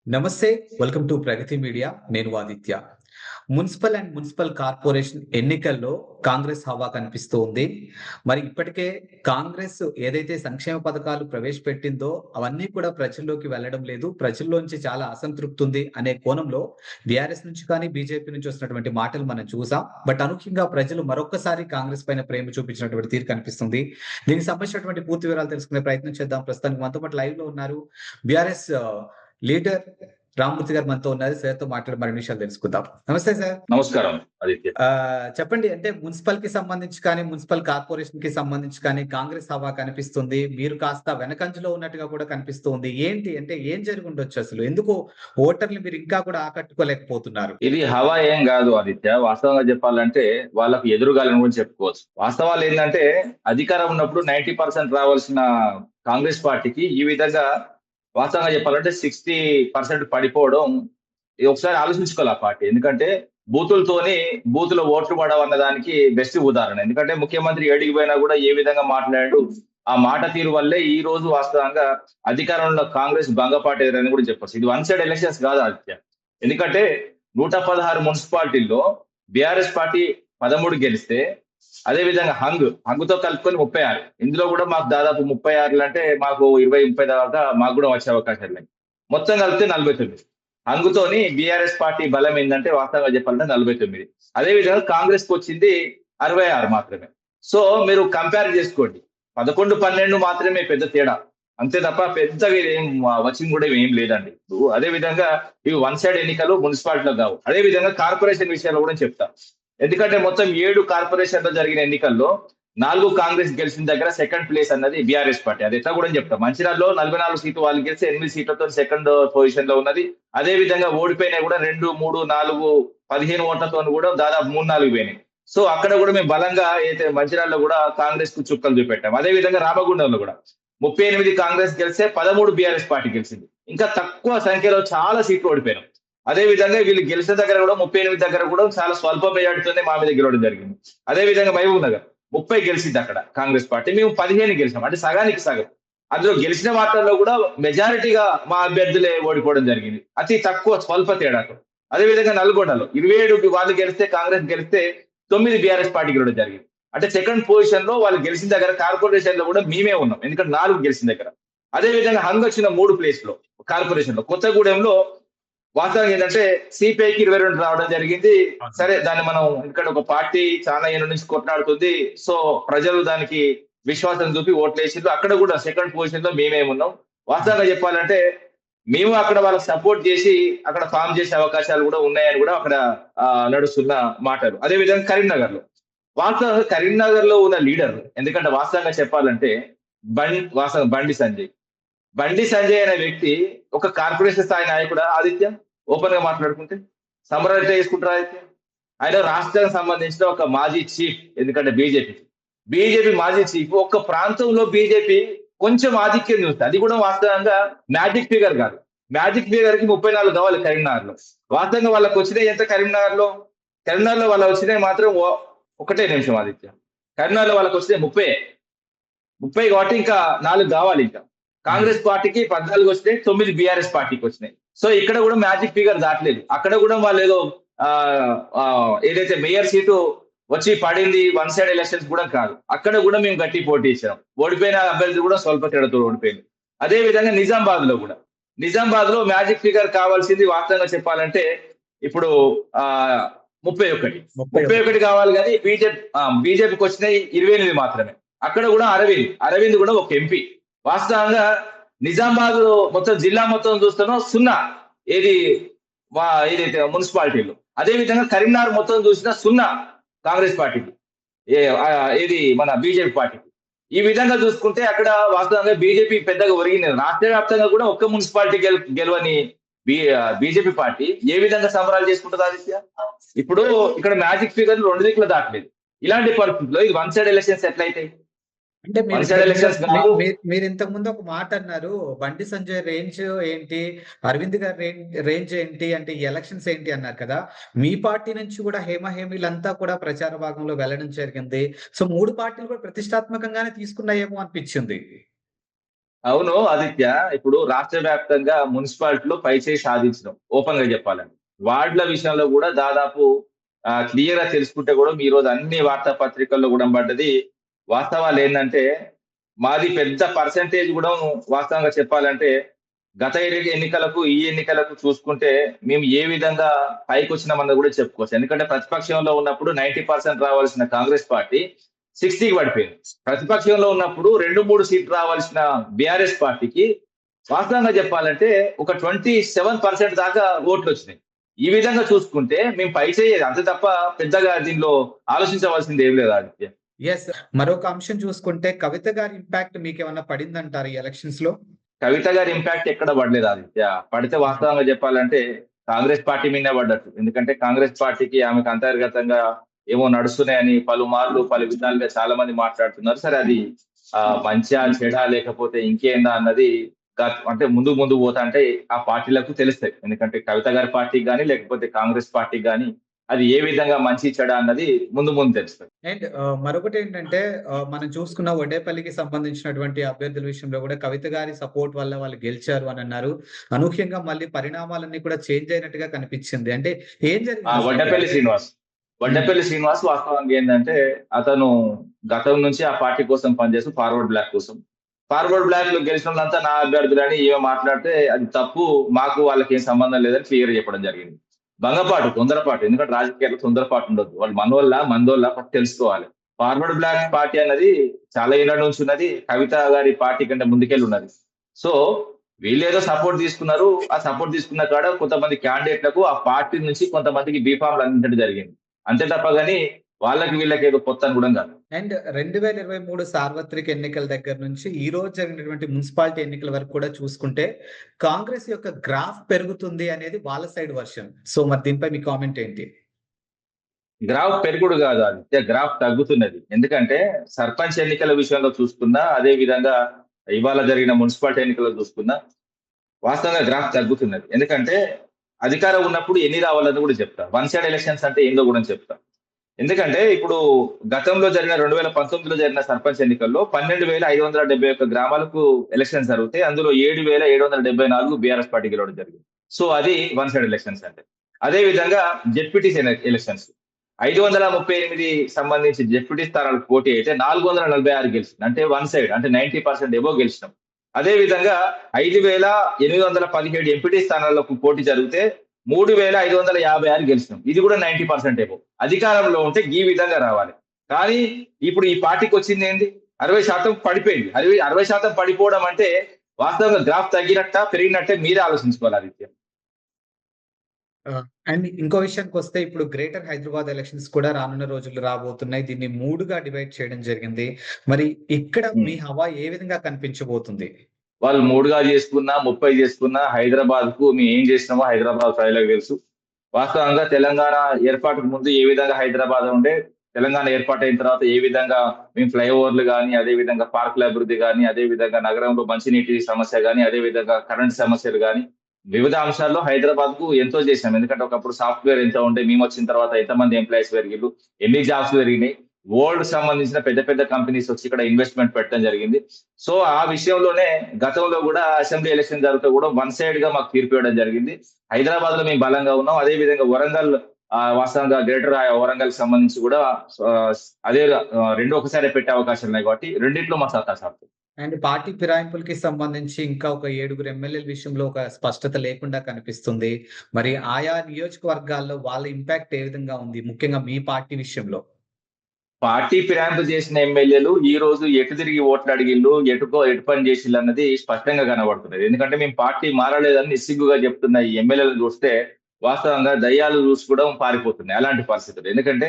నమస్తే. Welcome to Pragati media. నేను Aditya. Municipal corporation ఎన్నికల్లో కాంగ్రెస్ హవా కనిపిస్తూ ఉంది. మరి ఇప్పటికే కాంగ్రెస్ ఏదైతే సంక్షేమ పథకాలు ప్రవేశపెట్టిందో అవన్నీ కూడా ప్రజల్లోకి వెళ్ళడం లేదు. ప్రజల్లోంచి చాలా అసంతృప్తి ఉంది అనే కోణంలో బీఆర్ఎస్ నుంచి కానీ, బీజేపీ నుంచి వస్తున్నటువంటి మాటలు మనం చూసాం. బట్ అనూహ్యంగా ప్రజలు మరొక్కసారి కాంగ్రెస్ పైన ప్రేమ చూపించినటువంటి తీరు కనిపిస్తుంది. దీనికి సంబంధించినటువంటి పూర్తి వివరాలు తెలుసుకునే ప్రయత్నం చేద్దాం. ప్రస్తుతానికి మనతో పాటు లైవ్‌లో ఉన్నారు. బీఆర్ఎస్ లీడర్ రామ్మూర్తి గారు మనతో ఉన్నారు. సార్‌తో మాట్లాడి మరిన్ని విషయాలు తెలుసుకుందాం. నమస్తే సార్. నమస్కారం ఆదిత్య. చెప్పండి, అంటే మున్సిపల్‌కి సంబంధించి కానీ, మున్సిపల్ కార్పొరేషన్‌కి సంబంధించి కానీ కాంగ్రెస్ హవా కనిపిస్తుంది. మీరు కాస్త వెనకంజలో ఉన్నట్టుగా కూడా కనిపిస్తూ ఉంది. ఏంటి అంటే ఏం జరిగుండొచ్చు అసలు? ఎందుకు ఓటర్‌ని మీరు ఇంకా కూడా ఆకట్టుకోలేకపోతున్నారు? ఇది హవా ఏం కాదు ఆదిత్య. వాస్తవంగా చెప్పాలంటే వాళ్ళకు ఎదురుగాలని కూడా చెప్పుకోవచ్చు. వాస్తవాలు ఏంటంటే అధికారం ఉన్నప్పుడు 90% రావాల్సిన కాంగ్రెస్ పార్టీకి ఈ విధంగా వాస్తవంగా చెప్పాలంటే 60% పడిపోవడం ఇది ఒకసారి ఆలోచించుకోవాలి ఆ పార్టీ. ఎందుకంటే బూతులో ఓట్లు పడవన్న దానికి బెస్ట్ ఉదాహరణ. ఎందుకంటే ముఖ్యమంత్రి ఏడికి పోయినా కూడా ఏ విధంగా మాట్లాడాడు, ఆ మాట తీరు వల్లే ఈ రోజు వాస్తవంగా అధికారంలో కాంగ్రెస్ భంగపాటు ఎదురని కూడా చెప్పొచ్చు. ఇది వన్ సైడ్ ఎలక్షన్స్ కాదు ఆదిత్య. ఎందుకంటే 116 మున్సిపాలిటీల్లో బీఆర్ఎస్ పార్టీ 13 గెలిస్తే, అదే విధంగా హంగుతో కలుపుకొని 36. ఇందులో కూడా మాకు దాదాపు 36 అంటే మాకు 20, 30 దాకా మాకు కూడా వచ్చే అవకాశాలు ఉన్నాయి. మొత్తం కలిపితే 49. హంగుతోని బీఆర్ఎస్ పార్టీ బలం ఏంటంటే వాస్తవంగా చెప్పాలంటే 49. అదే విధంగా కాంగ్రెస్ కు వచ్చింది 66 మాత్రమే. సో మీరు కంపేర్ చేసుకోండి. 11, 12 మాత్రమే పెద్ద తేడా. అంతే తప్ప పెద్దగా ఏం వచ్చింది కూడా ఏం లేదండి. ఇప్పుడు అదే విధంగా ఇవి వన్ సైడ్ ఎన్నికలు మున్సిపాలిటీలో కావు. అదే విధంగా కార్పొరేషన్ విషయాల్లో కూడా చెప్తా. ఎందుకంటే మొత్తం 7 కార్పొరేషన్‌లో జరిగిన ఎన్నికల్లో 4 కాంగ్రెస్ గెలిచిన దగ్గర సెకండ్ ప్లేస్ అన్నది బీఆర్ఎస్ పార్టీ. అది ఎట్లా కూడా చెప్తా. మంచిర్యాలలో 44 సీట్లు వాళ్ళు గెలిస్తే 8 సీట్లతో సెకండ్ పొజిషన్‌లో ఉన్నది. అదే విధంగా ఓడిపోయినాయి కూడా 2, 3, 4, 15 ఓట్లతోని కూడా దాదాపు 3, 4 పోయినాయి. సో అక్కడ కూడా మేము బలంగా అయితే మంచిర్యాలలో కూడా కాంగ్రెస్‌కు చుక్కలు చూపెట్టాం. అదే విధంగా రామగుండంలో కూడా 38 కాంగ్రెస్ గెలిస్తే 13 బీఆర్ఎస్ పార్టీ గెలిచింది. ఇంకా తక్కువ సంఖ్యలో చాలా సీట్లు ఓడిపోయినాం. అదే విధంగా వీళ్ళు గెలిచిన దగ్గర కూడా 38 దగ్గర కూడా చాలా స్వల్ప మెజార్టీతోనే మా మీద గెలవడం జరిగింది. అదే విధంగా మహబూబ్ నగర్ 30 గెలిచింది అక్కడ కాంగ్రెస్ పార్టీ. మేము 15 గెలిచాం. అంటే సగానికి సగం. అందులో గెలిచిన వాటిల్లో కూడా మెజారిటీగా మా అభ్యర్థులే ఓడిపోవడం జరిగింది. అతి తక్కువ స్వల్ప తేడాతో. అదే విధంగా నల్గొండలో 27 వాళ్ళు గెలిస్తే కాంగ్రెస్ గెలిస్తే 9 బీఆర్ఎస్ పార్టీ గెలవడం జరిగింది. అంటే సెకండ్ పొజిషన్ లో వాళ్ళు గెలిచిన దగ్గర కార్పొరేషన్ లో కూడా మేమే ఉన్నాం. ఎందుకంటే 4 గెలిచిన దగ్గర. అదే విధంగా హంగ్ వచ్చిన 3 ప్లేస్ లో కార్పొరేషన్ లో కొత్తగూడెంలో వాస్తవంగా ఏంటంటే సిపిఐకి 22 రావడం జరిగింది. సరే దాన్ని మనం ఇక్కడ ఒక పార్టీ చాలా ఏళ్ళ నుంచి కొట్లాడుతుంది. సో ప్రజలు దానికి విశ్వాసం చూపి ఓట్లేసిండ్రు. అక్కడ కూడా సెకండ్ పొజిషన్ లో మేమే ఉన్నాం. వాస్తవంగా చెప్పాలంటే మేము అక్కడ వాళ్ళకి సపోర్ట్ చేసి అక్కడ ఫామ్ చేసే అవకాశాలు కూడా ఉన్నాయని కూడా అక్కడ నడుస్తున్న మాటలు. అదే విధంగా కరీంనగర్ లో వాస్తవంగా కరీంనగర్ లో ఉన్న లీడర్ ఎందుకంటే వాస్తవంగా చెప్పాలంటే వాస్తవంగా బండి సంజయ్ అనే వ్యక్తి ఒక కార్పొరేషన్ స్థాయి నాయకుడా ఆదిత్య? ఓపెన్ గా మాట్లాడుకుంటే సమరం ఎట్లా చేసుకుంటారు ఆదిత్య? ఆయన రాష్ట్రానికి సంబంధించిన ఒక మాజీ చీఫ్. ఎందుకంటే బీజేపీ మాజీ చీఫ్. ఒక్క ప్రాంతంలో బీజేపీ కొంచెం ఆధిక్యం చూస్తుంది. అది కూడా వాస్తవంగా మ్యాజిక్ ఫిగర్ కాదు. మ్యాజిక్ ఫిగర్ కి 34 కావాలి కరీంనగర్ లో. వాస్తవంగా వాళ్ళకి వచ్చినాయి ఎంత కరీంనగర్ లో? కరీంనగర్ లో వాళ్ళకి వచ్చినాయి మాత్రం ఒకటే నిమిషం ఆదిత్య. కరీంనగర్ లో వాళ్ళకి వచ్చినాయి 30 కాబట్టి ఇంకా 4 కావాలి ఇంకా. కాంగ్రెస్ పార్టీకి 14 వచ్చినాయి, 9 బీఆర్ఎస్ పార్టీకి వచ్చినాయి. సో ఇక్కడ కూడా మ్యాజిక్ ఫిగర్ దాటలేదు. అక్కడ కూడా వాళ్ళు ఏదో ఏదైతే మేయర్ సీటు వచ్చి పడింది వన్ సైడ్ ఎలక్షన్స్ కూడా కాదు. అక్కడ కూడా మేము గట్టి పోటీ ఇచ్చాం. ఓడిపోయిన అభ్యర్థి కూడా స్వల్ప తేడాతో ఓడిపోయింది. అదే విధంగా నిజామాబాద్ లో మ్యాజిక్ ఫిగర్ కావాల్సింది వాస్తవంగా చెప్పాలంటే ఇప్పుడు 31 కావాలి కానీ బీజేపీకి వచ్చినాయి 28 మాత్రమే. అక్కడ కూడా అరవింద్ కూడా ఒక ఎంపీ. వాస్తవంగా నిజామాబాద్ మొత్తం జిల్లా మొత్తం చూస్తున్నాం 0 ఏది ఏదైతే మున్సిపాలిటీలో. అదే విధంగా కరీంనగర్ మొత్తం చూసినా 0 కాంగ్రెస్ పార్టీకి, ఏది మన బీజేపీ పార్టీకి. ఈ విధంగా చూసుకుంటే అక్కడ వాస్తవంగా బీజేపీ పెద్దగా ఒరిగింది. రాష్ట్ర వ్యాప్తంగా కూడా ఒక్క మున్సిపాలిటీ గెలవని బీజేపీ పార్టీ ఏ విధంగా సంబరాలు చేసుకుంటుంది ఆదిత్య? ఇప్పుడు ఇక్కడ మ్యాజిక్ ఫిగర్ 2 దిక్కులు దాటలేదు. ఇలాంటి పరిస్థితుల్లో ఇది వన్ సైడ్ ఎలక్షన్స్ ఎట్లయితాయి? అంటే వన్ సైడ్ ఎలక్షన్స్ కావు. మీరు ఇంతకు ముందు ఒక మాట అన్నారు. బండి సంజయ్ రేంజ్ ఏంటి? అరవింద్ గారి రేంజ్ ఏంటి? అంటే ఈ ఎలక్షన్స్ ఏంటి అన్నారు కదా! మీ పార్టీ నుంచి కూడా హేమీలంతా కూడా ప్రచార భాగంలో వెళ్ళడం జరిగింది. సో 3 పార్టీలు కూడా ప్రతిష్టాత్మకంగానే తీసుకున్నాయేమో అనిపించింది. అవును ఆదిత్య. ఇప్పుడు రాష్ట్ర వ్యాప్తంగా మున్సిపాలిటీలో పైచేయి సాధించినాం ఓపెన్ గా చెప్పాలంటే. వార్డుల విషయంలో కూడా దాదాపు క్లియర్ గా తెలుసుకుంటే కూడా ఈ రోజు అన్ని వార్తా పత్రికల్లో కూడా పడ్డది. వాస్తవాలు ఏంటంటే మాది పెద్ద పర్సెంటేజ్ కూడా వాస్తవంగా చెప్పాలంటే గత ఎన్నికలకు ఈ ఎన్నికలకు చూసుకుంటే మేము ఏ విధంగా పైకొచ్చినామన్నది కూడా చెప్పుకోవచ్చు. ఎందుకంటే ప్రతిపక్షంలో ఉన్నప్పుడు 90% రావాల్సిన కాంగ్రెస్ పార్టీ 60కి పడిపోయింది. ప్రతిపక్షంలో ఉన్నప్పుడు 2, 3 సీట్లు రావాల్సిన బీఆర్ఎస్ పార్టీకి వాస్తవంగా చెప్పాలంటే ఒక 27% దాకా ఓట్లొచ్చినాయి. ఈ విధంగా చూసుకుంటే మేము పైచేయేది అంతే తప్ప పెద్దగా దీనిలో ఆలోచించవలసింది ఏం లేదు ఆదిత్య. యెస్. మరొక అంశం చూసుకుంటే కవిత గారి ఇంపాక్ట్ మీకేమన్నా పడిందంటారా ఈ ఎలక్షన్స్ లో? కవిత గారి ఇంపాక్ట్ ఎక్కడ పడలేదు ఆదిత్య. పడితే వాస్తవంగా చెప్పాలంటే కాంగ్రెస్ పార్టీ మీదనే పడ్డట్టు. ఎందుకంటే కాంగ్రెస్ పార్టీకి ఆమెకు అంతర్గతంగా ఏవో నడుస్తున్నాయని పలుమార్లు పలు విధాలుగా చాలా మంది మాట్లాడుతున్నారు. సరే అది మంచా చెడా లేకపోతే ఇంకేందా అన్నది అంటే ముందు ముందు పోతాంటే ఆ పార్టీలకు తెలుస్తాయి. ఎందుకంటే కవిత గారి పార్టీకి గాని లేకపోతే కాంగ్రెస్ పార్టీకి గాని అది ఏ విధంగా మంచి చెడా అన్నది ముందు ముందు తెలుస్తది. అండ్ మరొకటేంటంటే మనం చూసుకున్న వడ్డేపల్లికి సంబంధించినటువంటి అభ్యర్థుల విషయంలో కూడా కవిత గారి సపోర్ట్ వల్ల వాళ్ళు గెలిచారు అని అన్నారు. అనూహ్యంగా మళ్ళీ పరిణామాలన్నీ కూడా చేంజ్ అయినట్టుగా కనిపించింది. అంటే ఏం జరిగింది వడ్డేపల్లి శ్రీనివాస్. హ్మ్. వడ్డేపల్లి శ్రీనివాస్ వాస్తవంగా ఏంటంటే అతను గతం నుంచి ఆ పార్టీ కోసం పనిచేస్తూ ఫార్వర్డ్ బ్లాక్ కోసం. ఫార్వర్డ్ బ్లాక్ లో గెలిచినోళ్ళంతా నా అభ్యర్థులని ఏమో మాట్లాడితే అది తప్పు. మాకు వాళ్ళకి ఏం సంబంధం లేదని క్లియర్ చెప్పడం జరిగింది. భంగపాటు, తొందరపాటు. ఎందుకంటే రాజకీయాల్లో తొందరపాటు ఉండొద్దు. వాళ్ళు మనోళ్ళా, మందోళ్ళా ఫస్ట్ తెలుసుకోవాలి. ఫార్వర్డ్ బ్లాక్ పార్టీ అన్నది చాలా ఏళ్ల నుంచి ఉన్నది. కవిత గారి పార్టీ కంటే ముందుకెళ్ళి ఉన్నది. సో వీళ్ళేదో సపోర్ట్ తీసుకున్నారు. ఆ సపోర్ట్ తీసుకున్న కాడ కొంతమంది క్యాండిడేట్లకు ఆ పార్టీ నుంచి కొంతమందికి బీఫామ్‌లు అందించడం జరిగింది. అంతే తప్ప గాని వాళ్ళకి వీళ్ళకి ఏదో కొత్త అని కూడా కాదు. అండ్ 2023 సార్వత్రిక ఎన్నికల దగ్గర నుంచి ఈ రోజు జరిగినటువంటి మున్సిపాలిటీ ఎన్నికల వరకు కూడా చూసుకుంటే కాంగ్రెస్ యొక్క గ్రాఫ్ పెరుగుతుంది అనేది వాళ్ళ సైడ్ వర్షన్. సో మరి దీనిపై మీ కామెంట్ ఏంటి? గ్రాఫ్ పెరుగుడు కాదు ఆదిత్య. గ్రాఫ్ తగ్గుతున్నది. ఎందుకంటే సర్పంచ్ ఎన్నికల విషయంలో చూసుకున్నా, అదే విధంగా ఇవాళ జరిగిన మున్సిపాలిటీ ఎన్నికల్లో చూసుకున్నా వాస్తవంగా గ్రాఫ్ తగ్గుతున్నది. ఎందుకంటే అధికారం ఉన్నప్పుడు ఎన్ని రావాలని కూడా చెప్తా. వన్ సైడ్ ఎలక్షన్స్ అంటే ఏందో కూడా చెప్తా. ఎందుకంటే ఇప్పుడు గతంలో జరిగిన 2019లో జరిగిన సర్పంచ్ ఎన్నికల్లో 12,571 గ్రామాలకు ఎలక్షన్స్ జరుగుతాయి. అందులో 7,774 బీఆర్ఎస్ పార్టీ గెలవడం జరిగింది. సో అది వన్ సైడ్ ఎలక్షన్స్ అంటే. అదే విధంగా జెడ్పీటీసీ ఎలక్షన్స్ 538 సంబంధించి జెడ్పీటీ స్థానాలకు పోటీ అయితే 446 గెలిచింది. అంటే వన్ సైడ్ అంటే 90% ఎబోవ్ గెలిచినాం. అదే విధంగా 5,817 ఎంపీటీ స్థానాలకు పోటీ జరిగితే 3,556 గెలిచినాం. ఇది కూడా 90% ఎబోవ్. అధికారంలో ఉంటే ఈ విధంగా రావాలి. కానీ ఇప్పుడు ఈ పార్టీకి వచ్చింది ఏంది? 60% పడిపోయింది. 60% పడిపోవడం అంటే వాస్తవంగా గ్రాఫ్ తగ్గినట్టా, పెరిగినట్టే మీరే ఆలోచించుకోవాలి ఆదిత్య. అండ్ ఇంకో విషయానికొస్తే ఇప్పుడు గ్రేటర్ హైదరాబాద్ ఎలక్షన్స్ కూడా రానున్న రోజుల్లో రాబోతున్నాయి. దీన్ని 3గా డివైడ్ చేయడం జరిగింది. మరి ఇక్కడ మీ హవా ఏ విధంగా కనిపించబోతుంది? వాళ్ళు 3గా చేసుకున్నా, 30 చేసుకున్నా హైదరాబాద్‌కు మేము ఏం చేసినామో హైదరాబాద్ ప్రజలకు తెలుసు. వాస్తవంగా తెలంగాణ ఏర్పాటుకు ముందు ఏ విధంగా హైదరాబాద్ ఉండే, తెలంగాణ ఏర్పాటైన తర్వాత ఏ విధంగా మేము ఫ్లైఓవర్లు గాని, అదే విధంగా పార్కుల అభివృద్ధి గాని, అదే విధంగా నగరంలో మంచినీటి సమస్య గాని, అదే విధంగా కరెంట్ సమస్యలు గాని, వివిధ అంశాల్లో హైదరాబాద్‌కు ఎంతో చేశాం. ఎందుకంటే ఒకప్పుడు సాఫ్ట్‌వేర్ ఎంత ఉండే, మేమొచ్చిన తర్వాత ఎంతమంది ఎంప్లాయీస్ పెరిగిర్రు, ఎన్ని జాబ్స్ పెరిగినాయి. వరల్డ్ సంబంధించిన పెద్ద పెద్ద కంపెనీస్ వచ్చి ఇక్కడ ఇన్వెస్ట్‌మెంట్ పెట్టడం జరిగింది. సో ఆ విషయంలోనే గతంలో కూడా అసెంబ్లీ ఎలక్షన్ జరిగితే కూడా వన్ సైడ్‌గా మాకు తీర్పు ఇవ్వడం జరిగింది. హైదరాబాద్‌లో మేము బలంగా ఉన్నాం. అదే విధంగా వరంగల్ వాస్తవంగా గ్రేటర్ వరంగల్‌కి సంబంధించి కూడా ఆహ్, అదే 2 ఒకసారే పెట్టే అవకాశాలు ఉన్నాయి కాబట్టి రెండిట్లో మా సత్తా చాటుతుంది. అండ్ పార్టీ ఫిరాయింపులకి సంబంధించి ఇంకా ఒక 7గురు ఎమ్మెల్యేల విషయంలో ఒక స్పష్టత లేకుండా కనిపిస్తుంది. మరి ఆయా నియోజకవర్గాల్లో వాళ్ళ ఇంపాక్ట్ ఏ విధంగా ఉంది? ముఖ్యంగా మీ పార్టీ విషయంలో? పార్టీ ఫిరాయింపు చేసిన ఎమ్మెల్యేలు ఈ రోజు ఎటు తిరిగి ఓట్లు అడిగిళ్ళు, ఎటు పని చేసిళ్ళు అన్నది స్పష్టంగా కనబడుతున్నది. ఎందుకంటే మేము పార్టీ మారలేదని నిస్సిగ్గుగా చెప్తున్న ఈ ఎమ్మెల్యేలను చూస్తే వాస్తవంగా దయ్యాలు చూసి కూడా పారిపోతున్నాయి అలాంటి పరిస్థితులు. ఎందుకంటే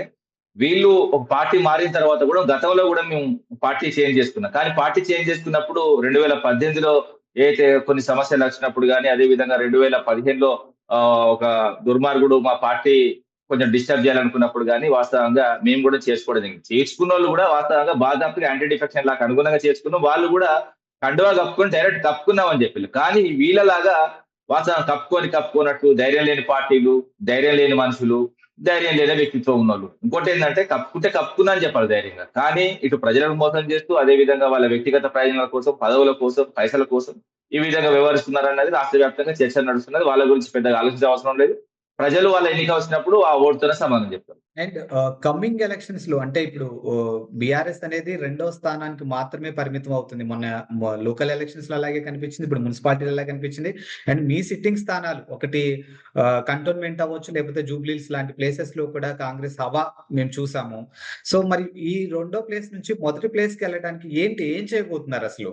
వీళ్ళు ఒక పార్టీ మారిన తర్వాత కూడా గతంలో కూడా మేము పార్టీ చేంజ్ చేసుకున్నాం. కానీ పార్టీ చేంజ్ చేసుకున్నప్పుడు 2018లో ఏదైతే కొన్ని సమస్యలు వచ్చినప్పుడు గాని, అదే విధంగా 2015లో ఒక దుర్మార్గుడు మా పార్టీ కొంచెం డిస్టర్బ్ చేయాలనుకున్నప్పుడు గాని వాస్తవంగా మేము కూడా చేసుకోవడం జరిగింది. చేసుకున్నోళ్ళు కూడా వాస్తవంగా బాధాపుగా యాంటీ డిఫెక్షన్ లాగా అనుగుణంగా చేసుకున్నాం. వాళ్ళు కూడా కండువా కప్పుకొని డైరెక్ట్ కప్పుకున్నాం అని చెప్పిళ్ళు. కానీ వీళ్ళలాగా వాస్తవంగా కప్పుకోనట్టు ధైర్యం లేని పార్టీలు, ధైర్యం లేని మనుషులు, ధైర్యం లేని వ్యక్తిత్వం ఉన్నోళ్ళు. ఇంకోటి ఏంటంటే కప్పుకుంటే కప్పుకున్నా అని చెప్పాలి ధైర్యంగా. కానీ ఇటు ప్రజలను మోసం చేస్తూ అదే విధంగా వాళ్ళ వ్యక్తిగత ప్రయోజనాల కోసం, పదవుల కోసం, పైసల కోసం ఈ విధంగా వ్యవహరిస్తున్నారన్నది రాష్ట్ర వ్యాప్తంగా చర్చ నడుస్తున్నది. వాళ్ళ గురించి పెద్దగా ఆలోచించే అవసరం లేదు. ప్రజలు వాళ్ళ ఎన్నిక వచ్చినప్పుడు ఆ ఓటుతోనే సమాధానం చెప్తారు. అండ్ కమింగ్ ఎలక్షన్స్ లో అంటే ఇప్పుడు బీఆర్ఎస్ అనేది రెండో స్థానానికి మాత్రమే పరిమితం అవుతుంది. మొన్న లోకల్ ఎలక్షన్స్ లో అలాగే కనిపించింది. ఇప్పుడు మున్సిపాలిటీలో అలాగే కనిపించింది. అండ్ మీ సిట్టింగ్ స్థానాలు ఒకటి కంటోన్మెంట్ అవ్వచ్చు, లేకపోతే జూబ్లీస్ లాంటి ప్లేసెస్ లో కూడా కాంగ్రెస్ హవా మేము చూసాము. సో మరి ఈ రెండో ప్లేస్ నుంచి మొదటి ప్లేస్ కి వెళ్ళడానికి ఏం చేయబోతున్నారు అసలు?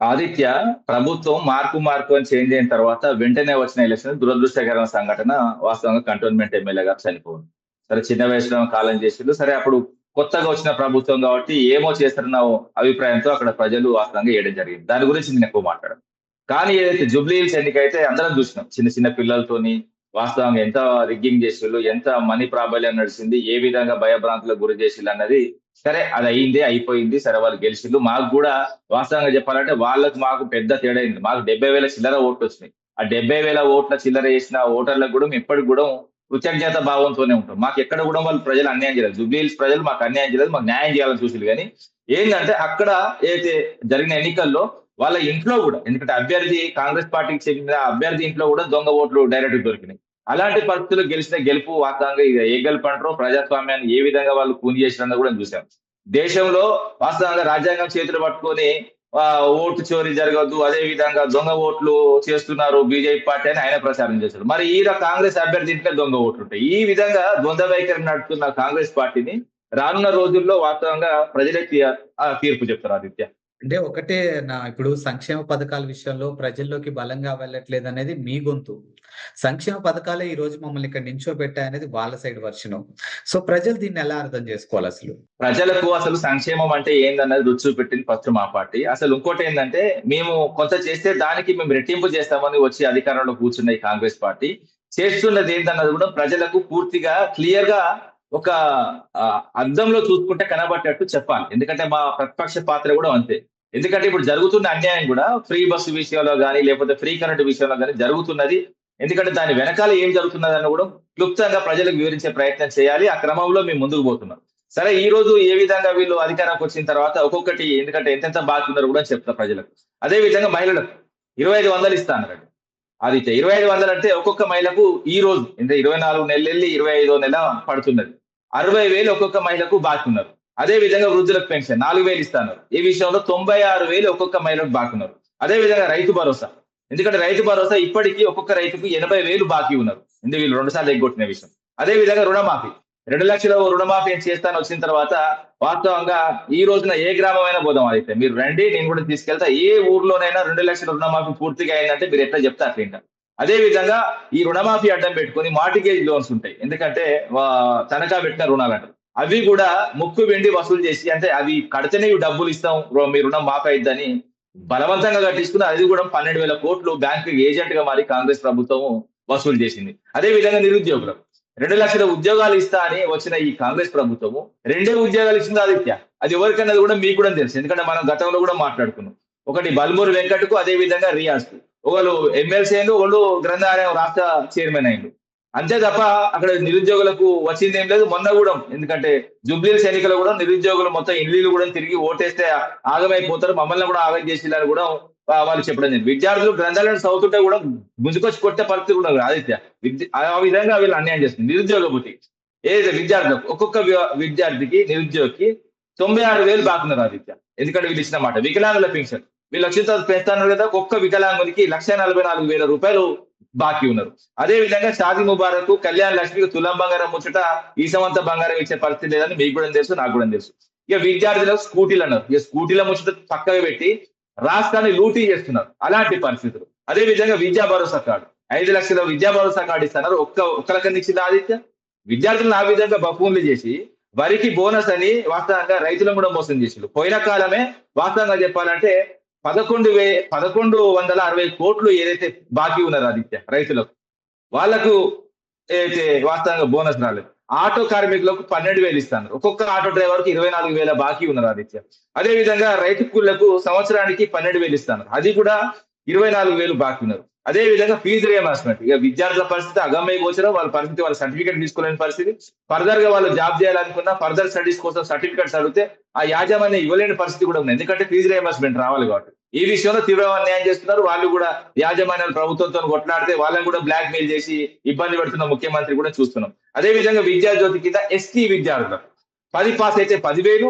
ఆదిత్య, ప్రభుత్వం మార్పు అని చేంజ్ అయిన తర్వాత వెంటనే వచ్చిన ఎలక్షన్ దురదృష్టకరమైన సంఘటన. వాస్తవంగా కంటోన్మెంట్ ఎమ్మెల్యే గారు చనిపోయింది. సరే, చిన్న వయసులో కాలం చేసిండు. సరే, అప్పుడు కొత్తగా వచ్చిన ప్రభుత్వం కాబట్టి ఏమో చేస్తారన్న అభిప్రాయంతో అక్కడ ప్రజలు వాస్తవంగా వేయడం జరిగింది. దాని గురించి నేను ఎక్కువ మాట్లాడను. కానీ ఏదైతే జూబ్లీ హిల్స్ ఎన్నికైతే అందరం చూసినాం. చిన్న చిన్న పిల్లలతోని వాస్తవంగా ఎంత రిగ్గింగ్ చేసిళ్ళు, ఎంత మనీ ప్రాబల్యం నడిచింది, ఏ విధంగా భయభ్రాంతులకు గురి చేసిళ్ళు అన్నది. సరే, అది అయింది, అయిపోయింది. సరే, వాళ్ళు గెలిచిళ్ళు. మాకు కూడా వాస్తవంగా చెప్పాలంటే మాకు పెద్ద తేడా అయింది. మాకు 70,000 చిల్లర ఓట్లు వచ్చినాయి. ఆ 70,000 ఓట్ల చిల్లర వేసిన ఓటర్లకు కూడా మేము ఎప్పటికి కూడా కృతజ్ఞత భావంతోనే ఉంటాం. మాకు ఎక్కడ కూడా వాళ్ళు ప్రజలు అన్యాయం చేయలేదు. జూబ్లీ హిల్స్ ప్రజలు మాకు అన్యాయం చేయలేదు, మాకు న్యాయం చేయాలని చూసిళ్ళు. కానీ ఏంటంటే అక్కడ ఏదైతే జరిగిన ఎన్నికల్లో వాళ్ళ ఇంట్లో కూడా, ఎందుకంటే అభ్యర్థి కాంగ్రెస్ పార్టీకి చెందిన అభ్యర్థి ఇంట్లో కూడా దొంగ ఓట్లు డైరెక్ట్ దొరికినాయి. అలాంటి పరిస్థితుల్లో గెలిచిన గెలుపు వాస్తవంగా ఇక ఏ గెలుపు అంటారో, ప్రజాస్వామ్యాన్ని ఏ విధంగా వాళ్ళు కూని చేసినది కూడా చూసాం. దేశంలో వాస్తవంగా రాజ్యాంగం చేతులు పట్టుకొని ఓటు చోరీ జరగద్దు, అదే విధంగా దొంగ ఓట్లు చేస్తున్నారు బీజేపీ పార్టీ అని ఆయన ప్రచారం చేశారు. మరి కాంగ్రెస్ అభ్యర్థి ఇంట్లో దొంగ ఓట్లు ఉంటాయి. ఈ విధంగా ద్వంద్వ వైఖరి నడుపుతున్న కాంగ్రెస్ పార్టీని రానున్న రోజుల్లో వాస్తవంగా ప్రజలే తీర్పు చెప్తారు ఆదిత్య. అంటే ఒకటే ఇప్పుడు సంక్షేమ పథకాల విషయంలో ప్రజల్లోకి బలంగా వెళ్ళట్లేదు అనేది మీ గొంతు. సంక్షేమ పథకాలే ఈ రోజు మమ్మల్ని ఇక్కడ నించోబెట్టాయనేది వాళ్ళ సైడ్ వర్షను. సో ప్రజలు దీన్ని ఎలా అర్థం చేసుకోవాలి అసలు? ప్రజలకు అసలు సంక్షేమం అంటే ఏందన్నది రుచి చూపెట్టింది ఫస్ట్ మా పార్టీ. అసలు ఇంకోటి ఏంటంటే, మేము కొంత చేస్తే దానికి మేము రెట్టింపు చేస్తామని వచ్చి అధికారంలో కూర్చున్న ఈ కాంగ్రెస్ పార్టీ చేస్తున్నది ఏంటన్నది కూడా ప్రజలకు పూర్తిగా క్లియర్ గా ఒక అద్దంలో చూసుకుంటే కనబట్టేట్టు చెప్పాలి. ఎందుకంటే మా ప్రతిపక్ష పాత్ర కూడా అంతే. ఎందుకంటే ఇప్పుడు జరుగుతున్న అన్యాయం కూడా ఫ్రీ బస్సు విషయంలో కానీ, లేకపోతే ఫ్రీ కరెంట్ విషయంలో కానీ జరుగుతున్నది. ఎందుకంటే దాని వెనకాల ఏం జరుగుతున్నదని కూడా క్లుప్తంగా ప్రజలకు వివరించే ప్రయత్నం చేయాలి. ఆ క్రమంలో మేము ముందుకు పోతున్నాం. సరే, ఈ రోజు ఏ విధంగా వీళ్ళు అధికారంకి వచ్చిన తర్వాత ఒక్కొక్కటి, ఎందుకంటే ఎంతెంత బాకీ ఉన్నారో కూడా చెప్తా ప్రజలకు. అదే విధంగా మహిళలకు 2500 ఇస్తా అన్నారండి. అది 2500 అంటే ఒక్కొక్క మహిళకు ఈ రోజు 24 నెలలు వెళ్ళి 25వ నెల పడుతున్నది. 60,000 ఒక్కొక్క మహిళకు బాకీ ఉన్నారు. అదే విధంగా వృద్ధులకు పెన్షన్ 4,000 ఇస్తాను. ఈ విషయంలో 96,000 ఒక్కొక్క మహిళకు బాకీ ఉన్నారు. అదే విధంగా రైతు భరోసా, ఎందుకంటే రైతు భరోసా ఇప్పటికీ ఒక్కొక్క రైతుకు 80,000 బాకీ ఉన్నారు. వీళ్ళు 2 సార్లు ఎగ్గొట్టిన విషయం. అదే విధంగా రుణమాఫీ 2 లక్షల రుణమాఫీ చేస్తాను వచ్చిన తర్వాత వాస్తవంగా ఈ రోజున ఏ గ్రామమైనా పోదాం అయితే మీరు రండి, నేను కూడా తీసుకెళ్తా. ఏ ఊర్లోనైనా 2 లక్షల రుణమాఫీ పూర్తిగా అయిందంటే మీరు ఎట్లా చెప్తే అట్లా వింటారు. అదే విధంగా ఈ రుణమాఫీ అడ్డం పెట్టుకొని మార్టిగేజ్ లోన్స్ ఉంటాయి, ఎందుకంటే తనఖా పెట్టిన రుణాలు అంటారు. అవి కూడా ముక్కు వెండి వసూలు చేసి, అంటే అవి కడితేనే డబ్బులు ఇస్తాం, మీ రుణం మాఫీ అయిద్దని బలవంతంగా కట్టించుకుని అది కూడా 12,000 కోట్లు బ్యాంకు ఏజెంట్ గా మారి కాంగ్రెస్ ప్రభుత్వం వసూలు చేసింది. అదే విధంగా నిరుద్యోగులకు 2 లక్షల ఉద్యోగాలు ఇస్తా అని వచ్చిన ఈ కాంగ్రెస్ ప్రభుత్వము 2 ఉద్యోగాలు ఇచ్చింది ఆదిత్య. అది ఎవరికన్నది కూడా మీకు కూడా తెలుసు, ఎందుకంటే మనం గతంలో కూడా మాట్లాడుకున్నాం. ఒకటి బల్మూరు వెంకట్కు, అదే విధంగా రియాజ్ కు. ఒకళ్ళు ఎమ్మెల్సీ అయిండు, ఒకళ్ళు గ్రంథాలయం రాష్ట్ర చైర్మన్ అయిండు. అంతే తప్ప అక్కడ నిరుద్యోగులకు వచ్చింది ఏం లేదు. మొన్న కూడా, ఎందుకంటే జూబ్లీ హిల్స్ ఎన్నికలు కూడా నిరుద్యోగులు మొత్తం ఇల్లు కూడా తిరిగి ఓటేస్తే ఆగమైపోతారు, మమ్మల్ని కూడా ఆగం చేసేలా కూడా వాళ్ళు చెప్పడం జరిగింది. విద్యార్థులు గ్రంథాలయం చదువుతుంటే కూడా గుంజుకొచ్చి కొట్టే పరిస్థితి కూడా ఆదిత్య. ఆ విధంగా వీళ్ళు అన్యాయం చేస్తుంది. నిరుద్యోగ భృతి ఏదైతే విద్యార్థులకు, ఒక్కొక్క విద్యార్థికి నిరుద్యోగికి 96,000 బాకున్నారు ఆదిత్య. ఎందుకంటే వీళ్ళు ఇచ్చిన మాట. వికలాంగుల పెన్షన్ వీళ్ళు వచ్చిన తర్వాత పెంచుతున్నారు కదా, ఒక్క వికలాంగునికి 1,44,000 రూపాయలు బాకీ ఉన్నారు. అదే విధంగా షాదీ ముబారక్, కళ్యాణ్ లక్ష్మికి తులం బంగారం ముచ్చట ఈ సమంత బంగారం ఇచ్చే పరిస్థితి లేదని మీకు కూడా తెలుసు, నాకు కూడా తెలుసు. ఇక విద్యార్థులకు స్కూటీలు అన్నారు. ఇక స్కూటీల ముచ్చట పక్కగా పెట్టి రాష్ట్రాన్ని లూటీ చేస్తున్నారు. అలాంటి పరిస్థితులు. అదే విధంగా విద్యా భరోసా కార్డు 5 లక్షల విద్యా భరోసా కార్డు ఇస్తున్నారు. ఒక్కరికన్నా ఇచ్చింది ఆదిత్య. విద్యార్థులను ఆ విధంగా బఫూన్లు చేసి వరికి బోనస్ అని వాస్తవంగా రైతులను కూడా మోసం చేసిండు. పోయిన కాలమే వాస్తవంగా చెప్పాలంటే 1160 కోట్లు ఏదైతే బాకీ ఉన్నారు ఆదిత్య రైతులకు, వాళ్లకు ఏదైతే వాస్తవంగా బోనస్ రాలేదు. ఆటో కార్మికులకు 12,000 ఇస్తున్నారు. ఒక్కొక్క ఆటో డ్రైవర్ కి 24,000 బాకీ ఉన్నారు ఆదిత్య. అదే విధంగా రైతు కూలీలకు సంవత్సరానికి 12,000 ఇస్తున్నారు. అది కూడా 24,000 బాకీ ఉన్నారు. అదే విధంగా ఫీజు రియంబర్స్మెంట్. ఇక విద్యార్థుల పరిస్థితి అగమ్య గోచరం. వాళ్ళ పరిస్థితి వాళ్ళ సర్టిఫికేట్ తీసుకోలేని పరిస్థితి. ఫర్దర్ గా వాళ్ళు జాబ్ చేయాలనుకున్నా ఫర్దర్ స్టడీస్ కోసం సర్టిఫికేట్స్ అడిగితే ఆ యాజమాన్యం ఇవ్వలేని పరిస్థితి కూడా ఉంది. ఎందుకంటే ఫీజు రియంబర్స్మెంట్ రావాలి కాబట్టి. ఈ విషయంలో తీవ్ర అన్యాయం చేస్తున్నారు. వాళ్ళు కూడా యాజమాన్యాలు ప్రభుత్వంతో కొట్లాడితే వాళ్ళని కూడా బ్లాక్ మెయిల్ చేసి ఇబ్బంది పెడుతున్న ముఖ్యమంత్రి కూడా చూస్తున్నాం. అదే విధంగా విద్యా జ్యోతి కింద ఎస్టీ విద్యార్థులకు 10 పాస్ అయితే 10,000,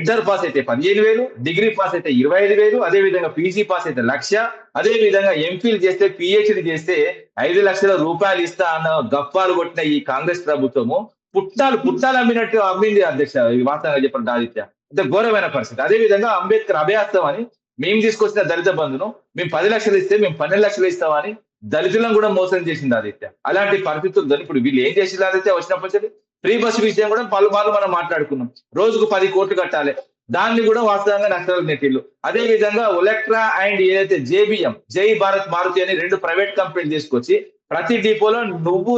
ఇంటర్ పాస్ అయితే 15,000, డిగ్రీ పాస్ అయితే 25,000, అదే విధంగా పీజీ పాస్ అయితే 1,00,000, అదే విధంగా ఎంఫిల్ చేస్తే పిహెచ్డి చేస్తే 5 లక్షల రూపాయలు ఇస్తా అన్న గప్పాలు కొట్టిన ఈ కాంగ్రెస్ ప్రభుత్వము పుట్టాలు అమ్మినట్టు అమ్మింది అధ్యక్ష. ఈ వాస్తవంగా చెప్పండి ఆదిత్య, ఇంత ఘోరమైన పరిస్థితి. అదే విధంగా అంబేద్కర్ అభయాస్తం అని మేము తీసుకొచ్చిన దళిత బంధును మేము 10 లక్షలు ఇస్తే మేము 12 లక్షలు ఇస్తామని దళితులను కూడా మోసం చేసింది ఆదిత్య. అలాంటి పరిస్థితులు ఇప్పుడు వీళ్ళు ఏం చేసింది ఆదిత్య వచ్చినప్పుడు ఫ్రీ బస్ విషయం కూడా పలుమార్లు మనం మాట్లాడుకున్నాం. రోజుకు 10 కోట్లు కట్టాలి, దాన్ని కూడా వాస్తవంగా నష్టాలు నెట్టిల్లు. అదే విధంగా ఒలెక్ట్రా అండ్ ఏదైతే జేబిఎం జై భారత్ మారుతి అని 2 ప్రైవేట్ కంపెనీలు తీసుకొచ్చి ప్రతి డిపోలో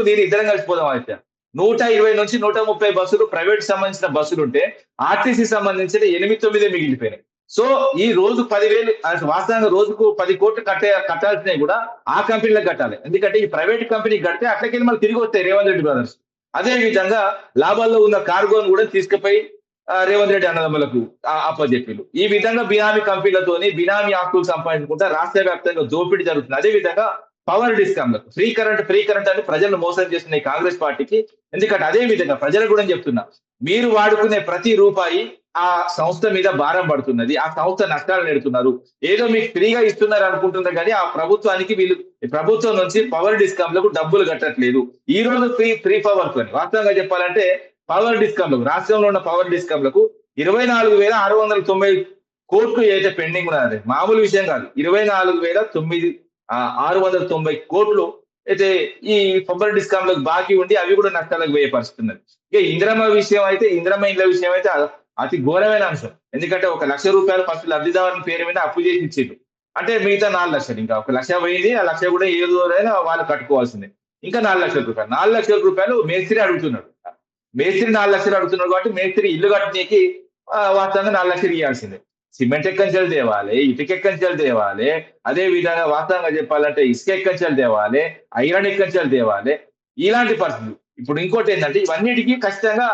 నేను ఇద్దరం కలిసిపోదాం అయితే 120 నుంచి 130 బస్సులు ప్రైవేట్ సంబంధించిన బస్సులు ఉంటే ఆర్టీసీ సంబంధించిన 8-9 మిగిలిపోయినాయి. సో ఈ రోజు 10,000 వాస్తవంగా రోజుకు 10 కోట్లు కట్టాల్సినవి కూడా ఆ కంపెనీలకు కట్టాలి. ఎందుకంటే ఈ ప్రైవేట్ కంపెనీ కడితే అట్లకెళ్ళి మళ్ళీ తిరిగి వస్తాయి రేవంత్ రెడ్డి బ్రదర్స్. అదే విధంగా లాభాల్లో ఉన్న కార్గోను కూడా తీసుకుపోయి రేవంత్ రెడ్డి అన్నదమ్ములకు అప్పచెప్పిలు. ఈ విధంగా బినామీ కంపెనీలతోని బినామీ ఆస్తులు సంపాదించుకుంటా రాష్ట్ర వ్యాప్తంగా దోపిడీ జరుగుతుంది. అదే విధంగా పవర్ డిస్కామ్లకు ఫ్రీ కరెంట్ అని ప్రజలను మోసం చేస్తున్న కాంగ్రెస్ పార్టీకి. ఎందుకంటే అదే విధంగా ప్రజలకు కూడా చెప్తున్నా, మీరు వాడుకునే ప్రతి రూపాయి ఆ సంస్థ మీద భారం పడుతున్నది. ఆ సంస్థ నష్టాలు నెడుతున్నారు. ఏదో మీకు ఫ్రీగా ఇస్తున్నారు అనుకుంటున్నారు కానీ ఆ ప్రభుత్వానికి వీళ్ళు ప్రభుత్వం నుంచి పవర్ డిస్కామ్లకు డబ్బులు కట్టట్లేదు. ఈ రోజు ఫ్రీ పవర్ తో వాస్తవంగా చెప్పాలంటే పవర్ డిస్కామ్లకు రాష్ట్రంలో ఉన్న పవర్ డిస్కామ్లకు 24,690 కోట్లు ఏదైతే పెండింగ్ ఉన్నది మామూలు విషయం కాదు. 24,690 కోట్లు అయితే ఈ పవర్ డిస్కామ్లకు బాకీ ఉండి అవి కూడా నష్టాలకు పోయే పరిస్థితి ఉన్నది. ఇక ఇందిరమ్మ ఇండ్ల విషయం అయితే అతి ఘోరమైన అంశం. ఎందుకంటే 1,00,000 రూపాయలు ఫస్ట్ లబ్ధిదారుని పేరు మీద అప్పు చేసి ఇచ్చిండు. అంటే మిగతా 4 లక్షలు, ఇంకా 1,00,000 పోయింది. ఆ 1,00,000 కూడా ఏదోరైనా వాళ్ళు కట్టుకోవాల్సిందే. ఇంకా 4 లక్షల రూపాయలు 4 లక్షల రూపాయలు మేస్త్రి అడుగుతున్నాడు. మేస్త్రి 4 లక్షలు అడుగుతున్నాడు కాబట్టి మేస్త్రి ఇల్లు కట్టడానికి వాస్తవంగా 4 లక్షలు ఇవ్వాల్సిందే. సిమెంట్ ఎక్కంచెలు తేవాలి, ఇటుక ఎక్కంచెలు తేవాలి, అదే విధంగా వాస్తవంగా చెప్పాలంటే ఇసుక ఎక్కంచెలు తేవాలి, ఐరన్ ఎక్కంచెలు తేవాలి. ఇలాంటి పరిస్థితులు. ఇప్పుడు ఇంకోటి ఏంటంటే ఇవన్నిటికీ ఖచ్చితంగా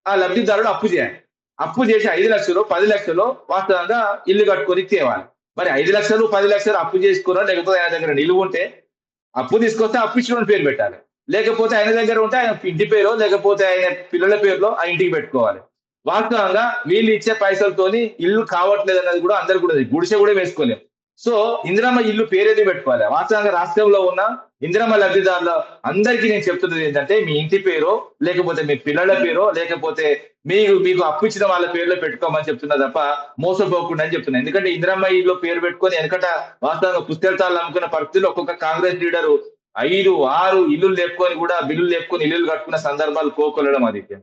ఆ లబ్ధిదారుడు అప్పు చేయాలి. అప్పు చేసి 5 లక్షలు 10 లక్షలు వాస్తవంగా ఇల్లు కట్టుకొని తేవాలి. మరి 5 లక్షలు 10 లక్షలు అప్పు చేసుకున్నా లేకపోతే ఆయన దగ్గర నిలువ ఉంటే అప్పు తీసుకొస్తే అప్పు ఇచ్చిన పేరు పెట్టాలి. లేకపోతే ఆయన దగ్గర ఉంటే ఆయన ఇంటి పేరు లేకపోతే ఆయన పిల్లల పేరులో ఆ ఇంటికి పెట్టుకోవాలి. వాస్తవంగా వీళ్ళు ఇచ్చే పైసలతోని ఇల్లు కావట్లేదు అన్నది కూడా అందరు కూడా గుడిసె కూడా వేసుకోలేము. సో ఇందిరమ్మ ఇల్లు పేరేది పెట్టుకోవాలి. వాస్తవంగా రాష్ట్రంలో ఉన్న ఇందిరమ్మ లబ్ధిదారుల అందరికీ నేను చెప్తున్నది ఏంటంటే మీ ఇంటి పేరో లేకపోతే మీ పిల్లల పేరో లేకపోతే మీకు అప్పు ఇచ్చిన వాళ్ళ పేర్లో పెట్టుకోమని చెప్తున్నా తప్ప మోసపోకుండా అని చెప్తున్నా. ఎందుకంటే ఇందిరమ్మ ఇల్లు పేరు పెట్టుకొని వెనకట వాస్తవంగా పుస్తకాలు అమ్ముకున్న పరిస్థితుల్లో ఒక్కొక్క కాంగ్రెస్ లీడరు 5, 6 ఇల్లులు లేపుకొని కూడా బిల్లులు లేపుకొని ఇల్లులు కట్టుకున్న సందర్భాలు కోకొల్లడం ఆదిత్య.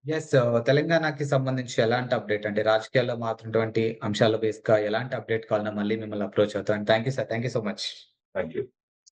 యెస్. తెలంగాణకి సంబంధించి ఎలాంటి అప్డేట్ అంటే రాజకీయాల్లో మారుతున్నటువంటి అంశాల బేస్‌గా ఎలాంటి అప్డేట్ కావాలన్నా మళ్ళీ మిమ్మల్ని అప్రోచ్ అవుతాను. Thank you sir. Thank you so much. Thank you.